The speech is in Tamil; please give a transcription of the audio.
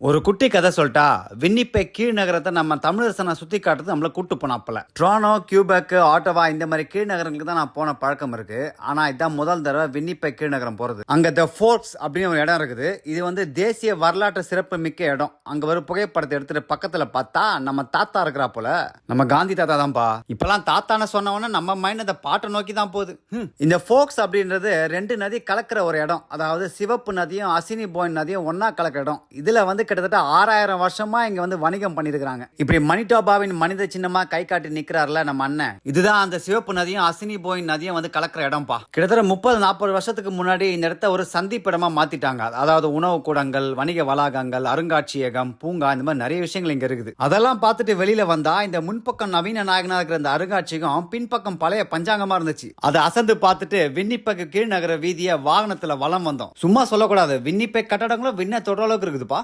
ஒரு குட்டி கதை சொல்லிட்டா, வின்னிபெக் கீழ் நகரத்தை நம்ம தமிழரசனை சுத்தி காட்டுறது நம்மள கூட்டு போனாப்பல. டொரானோ, கியூபெக், ஆட்டவா இந்த மாதிரி கீழ் நகரங்களுக்கு தான் நான் போன பழக்கம் இருக்கு. ஆனா இதான் முதல் தடவை வின்னிபெக் கீழ் நகரம் போறது. அங்க த ஃபோர்க்ஸ் அப்படின்னு ஒரு இடம் இருக்குது. இது வந்து தேசிய வரலாற்று சிறப்பு மிக்க இடம். அங்க ஒரு புகைப்படத்தை எடுத்துட்டு பக்கத்துல பார்த்தா நம்ம தாத்தா இருக்கிறா போல. நம்ம காந்தி தாத்தா தான்ப்பா. இப்பெல்லாம் தாத்தான்னு சொன்னவொன்னே நம்ம மைண்ட் அந்த பாட்டை நோக்கி தான் போகுது. இந்த ஃபோர்க்ஸ் அப்படின்றது ரெண்டு நதி கலக்கிற ஒரு இடம். அதாவது சிவப்பு நதியும் அசினி போயின் நதியும் ஒன்னா கலக்கிற இடம். இதுல வந்து கிட்டத்தட்ட 6000 வருஷமா இங்க வந்து வணிகம் பண்ணிருக்காங்க. இப்படி மணிட்டோபாவின் மனித சின்னமா கை காட்டி நிக்கிறார்ல நம்ம அண்ணன், இதுதான் அந்த சிவப்பு நதியும் அசினி போயின் நதியும் வந்து கலக்கிற இடம்பா. கிட்டத்தட்ட 30-40 வருஷத்துக்கு முன்னாடி இந்த இடத்த ஒரு சந்திப்பிடமா மாத்திட்டாங்க. அதாவது உணவு கூடங்கள், வணிக வளாகங்கள், அருங்காட்சியகம், பூங்கா, இந்த மாதிரி நிறைய விஷயங்கள் இங்க இருக்குது. அதெல்லாம் பார்த்துட்டு வெளியில வந்தா இந்த முன்பக்கம் நவீன நாயகனா இருக்கிற இந்த அருங்காட்சியகம் பின்பக்கம் பழைய பஞ்சாங்கமா இருந்துச்சு. அதை அசந்து பார்த்துட்டு வின்னிபெக் கீழ் நகர வீதிய வாகனத்துல வலம் வந்தோம். சும்மா சொல்லக்கூடாது, வின்னிபெக் கட்டடங்களும் விண்ண தொடர அளவுக்கு இருக்குதுப்பா.